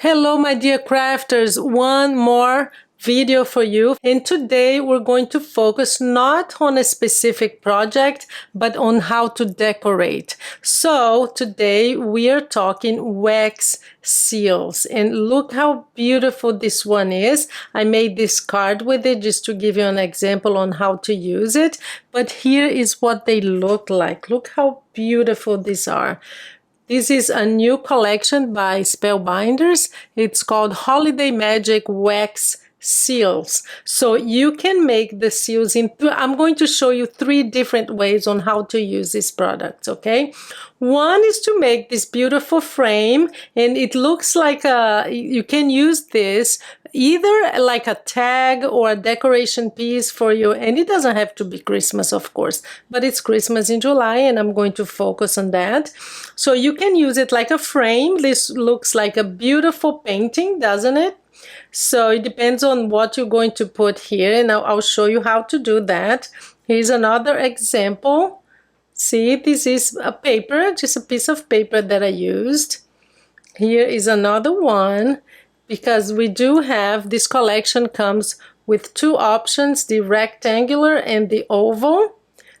Hello my dear crafters, one more video for you, and today we're going to focus not on a specific project but on how to decorate. So today we are talking wax seals, and look how beautiful this one is. I made this card with it just to give you an example on how to use it, but here is what they look like. Look how beautiful these are. This is a new collection by Spellbinders. It's called Holiday Magic Wax Seals. So you can make the seals in, I'm going to show you 3 different ways on how to use this product, okay? One is to make this beautiful frame, and it looks like you can use this either like a tag or a decoration piece for you, and it doesn't have to be Christmas, of course, but it's Christmas in July and I'm going to focus on that. So you can use it like a frame. This looks like a beautiful painting, doesn't it? So it depends on what you're going to put here, and I'll show you how to do that. Here's another example. See, this is a paper, just a piece of paper that I used. Here is another one, because we do have, this collection comes with 2 options, the rectangular and the oval.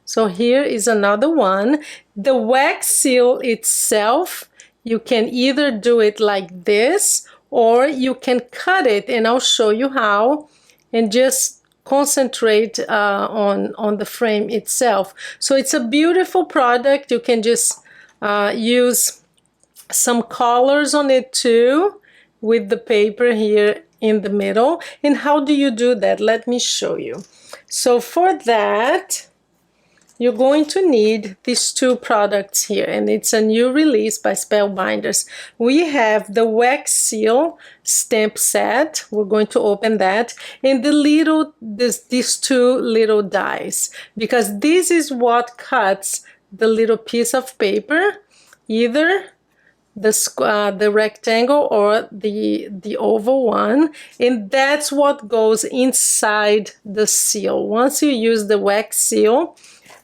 So here is another one. The wax seal itself, you can either do it like this, or you can cut it, and I'll show you how, and just concentrate on the frame itself. So it's a beautiful product. You can just use some colors on it too, with the paper here in the middle. And how do you do that? Let me show you. So for that, you're going to need these 2 products here, and it's a new release by Spellbinders. We have the wax seal stamp set. We're going to open that, and these 2 little dies, because this is what cuts the little piece of paper, either the rectangle or the oval one, and that's what goes inside the seal. Once you use the wax seal,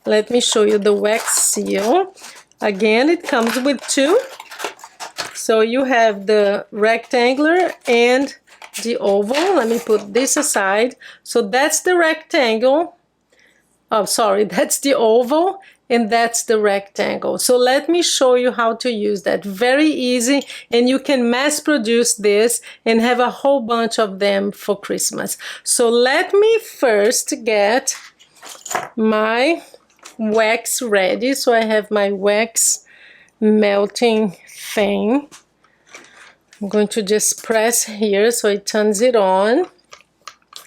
let me show you the wax seal. Again, it comes with 2. So you have the rectangular and the oval. Let me put this aside. So that's the rectangle. Oh, sorry, that's the oval, and that's the rectangle. So let me show you how to use that. Very easy, and you can mass produce this and have a whole bunch of them for Christmas. So let me first get my wax ready. So I have my wax melting thing. I'm going to just press here so it turns it on,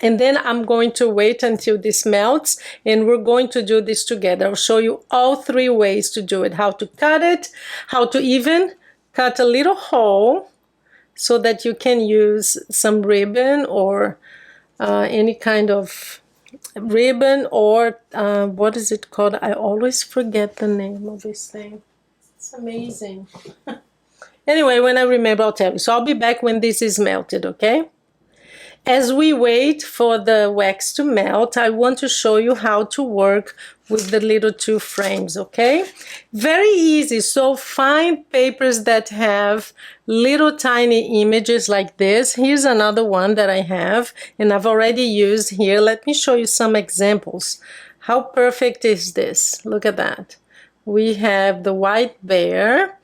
and then I'm going to wait until this melts, and we're going to do this together. I'll show you all 3 ways to do it: how to cut it, how to even cut a little hole so that you can use some ribbon or any kind of ribbon, or what is it called? I always forget the name of this thing. It's amazing. Anyway, when I remember, I'll tell you. So I'll be back when this is melted, okay? As we wait for the wax to melt, I want to show you how to work with the little 2 frames, okay? Very easy. So find papers that have little tiny images like this. Here's another one that I have, and I've already used here. Let me show you some examples. How perfect is this? Look at that. We have the white bear.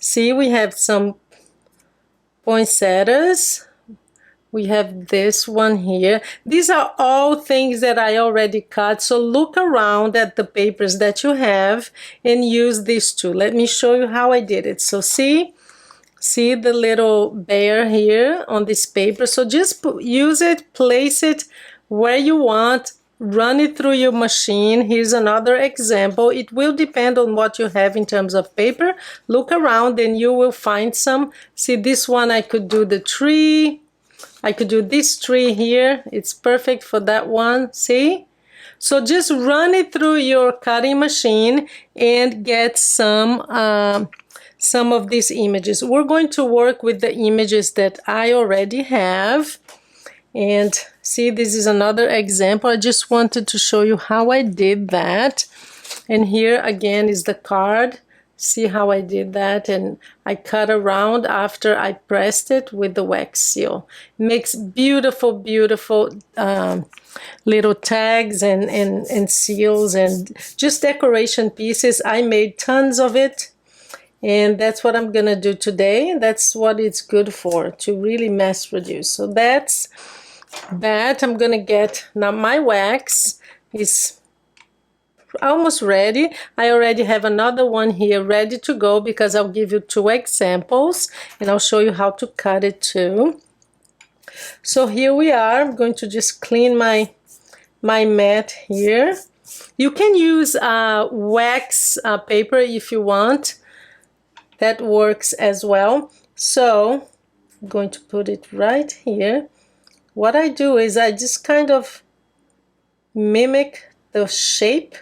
See, we have some poinsettias. We have this one here. These are all things that I already cut. So look around at the papers that you have and use these 2. Let me show you how I did it. So see the little bear here on this paper. So just use it, place it where you want, run it through your machine. Here's another example. It will depend on what you have in terms of paper. Look around and you will find some. See, this one I could do the tree. I could do this tree here. It's perfect for that one. See? So just run it through your cutting machine and get some of these images. We're going to work with the images that I already have. And see, this is another example. I just wanted to show you how I did that. And here again is the card. See how I did that? And I cut around after I pressed it with the wax seal. It makes beautiful, beautiful little tags and seals and just decoration pieces. I made tons of it. And that's what I'm gonna do today. That's what it's good for, to really mass produce. So that's that. I'm gonna get, now my wax is almost ready. I already have another one here ready to go because I'll give you 2 examples and I'll show you how to cut it too. So here we are. I'm going to just clean my mat here. You can use wax paper if you want. That works as well. So I'm going to put it right here. What I do is I just kind of mimic the shape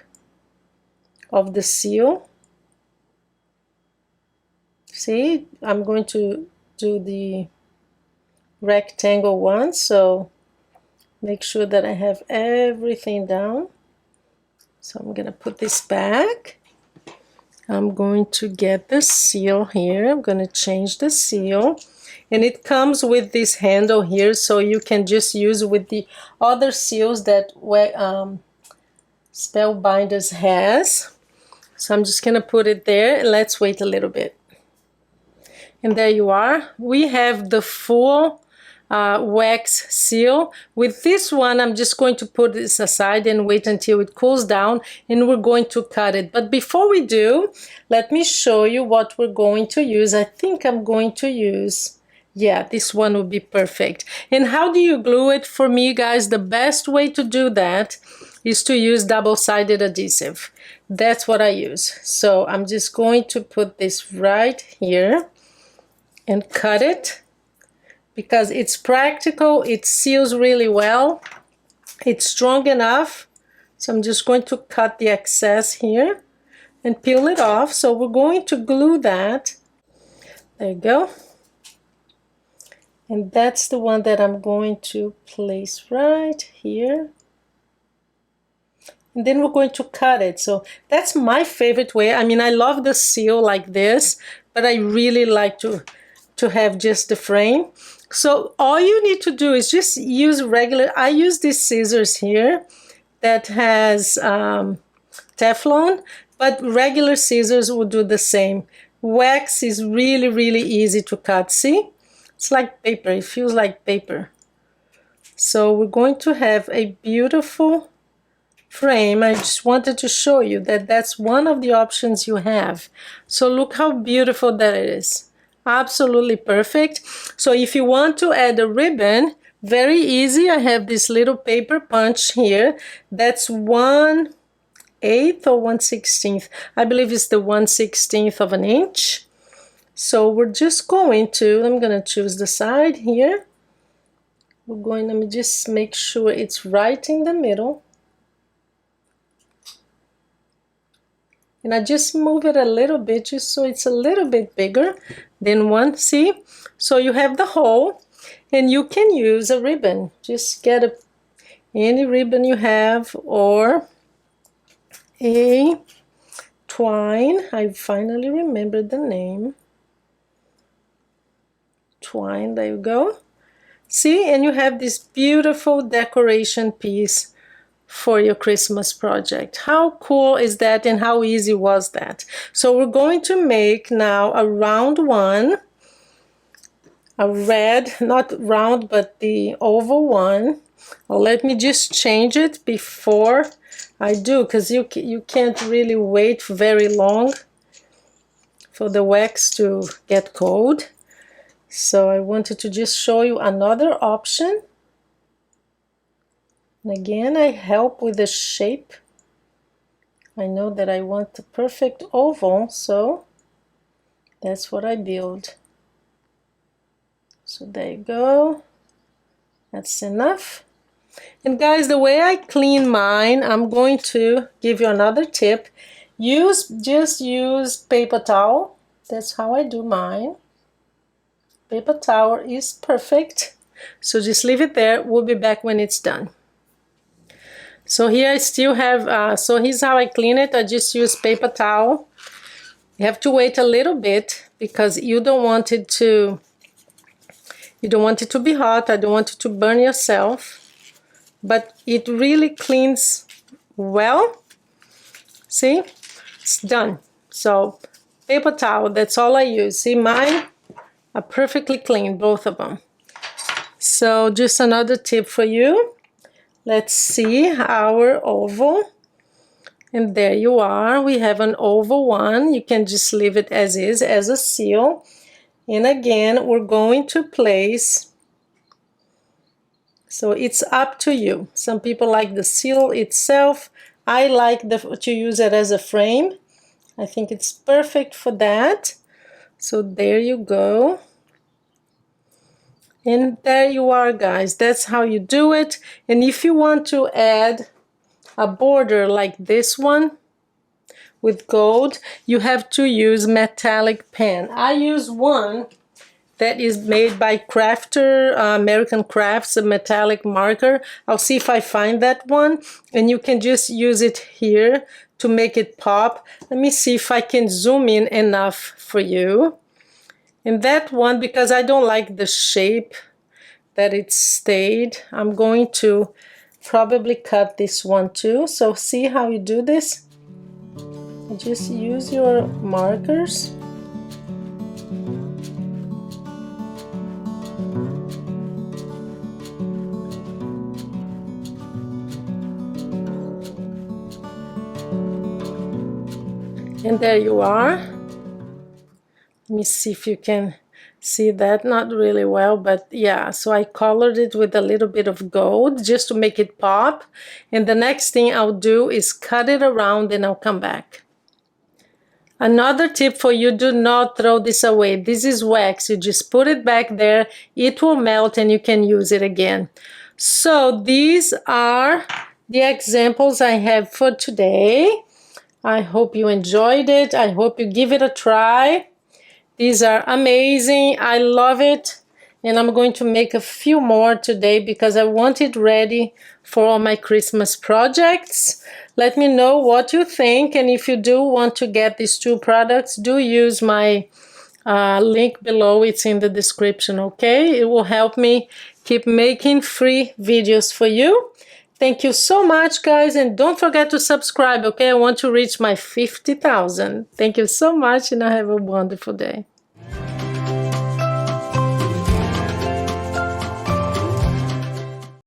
of the seal. See, I'm going to do the rectangle one, so make sure that I have everything down. So I'm gonna put this back. I'm going to get the seal here. I'm going to change the seal. And it comes with this handle here, so you can just use with the other seals that Spellbinders has. So I'm just going to put it there and let's wait a little bit. And there you are. We have the full wax seal. With this one, I'm just going to put this aside and wait until it cools down, and we're going to cut it. But before we do, let me show you what we're going to use. I think I'm going to use, yeah, this one would be perfect. And how do you glue it? For me, guys, the best way to do that is to use double-sided adhesive. That's what I use. So I'm just going to put this right here and cut it, because it's practical, it seals really well, it's strong enough. So I'm just going to cut the excess here and peel it off. So we're going to glue that. There you go. And that's the one that I'm going to place right here. And then we're going to cut it. So that's my favorite way. I mean, I love the seal like this, but I really like to have just the frame. So all you need to do is just use regular, I use these scissors here that has Teflon, but regular scissors will do the same. Wax is really, really easy to cut. See? It's like paper. It feels like paper. So we're going to have a beautiful frame. I just wanted to show you that that's one of the options you have. So look how beautiful that is. Absolutely perfect. So if you want to add a ribbon, very easy. I have this little paper punch here. That's 1/8 or 1/16. I believe it's the 1/16 of an inch. So we're just going to, I'm going to choose the side here. We're going, let me just make sure it's right in the middle. And I just move it a little bit just so it's a little bit bigger than one. See? So you have the hole, and you can use a ribbon. Just get any ribbon you have, or a twine. I finally remembered the name. Twine, there you go. See? And you have this beautiful decoration piece for your Christmas project. How cool is that, and how easy was that? So we're going to make now a round one, a red, not round, but the oval one. Well, let me just change it before I do, because you can't really wait very long for the wax to get cold. So I wanted to just show you another option. And again, I help with the shape. I know that I want the perfect oval, so that's what I build. So there you go. That's enough. And guys, the way I clean mine, I'm going to give you another tip. Just use paper towel. That's how I do mine. Paper towel is perfect. So just leave it there. We'll be back when it's done. So here I still have, so here's how I clean it. I just use paper towel. You have to wait a little bit because you don't want it to be hot. I don't want it to burn yourself. But it really cleans well. See? It's done. So paper towel, that's all I use. See, mine are perfectly clean, both of them. So just another tip for you. Let's see our oval. And there you are. We have an oval one. You can just leave it as is, as a seal. And again, we're going to place, so it's up to you. Some people like the seal itself. I like to use it as a frame. I think it's perfect for that. So there you go. And there you are, guys. That's how you do it. And if you want to add a border like this one with gold, you have to use metallic pen. I use one that is made by Crafter, American Crafts, a metallic marker. I'll see if I find that one. And you can just use it here to make it pop. Let me see if I can zoom in enough for you. And that one, because I don't like the shape that it stayed, I'm going to probably cut this one too. So see how you do this? Just use your markers. And there you are. Let me see if you can see that. Not really well, but yeah. So I colored it with a little bit of gold just to make it pop. And the next thing I'll do is cut it around and I'll come back. Another tip for you, do not throw this away. This is wax. You just put it back there. It will melt and you can use it again. So these are the examples I have for today. I hope you enjoyed it. I hope you give it a try. These are amazing. I love it. And I'm going to make a few more today because I want it ready for all my Christmas projects. Let me know what you think. And if you do want to get these two products, do use my link below. It's in the description, okay? It will help me keep making free videos for you. Thank you so much, guys, and don't forget to subscribe, okay? I want to reach my 50,000. Thank you so much, and I have a wonderful day.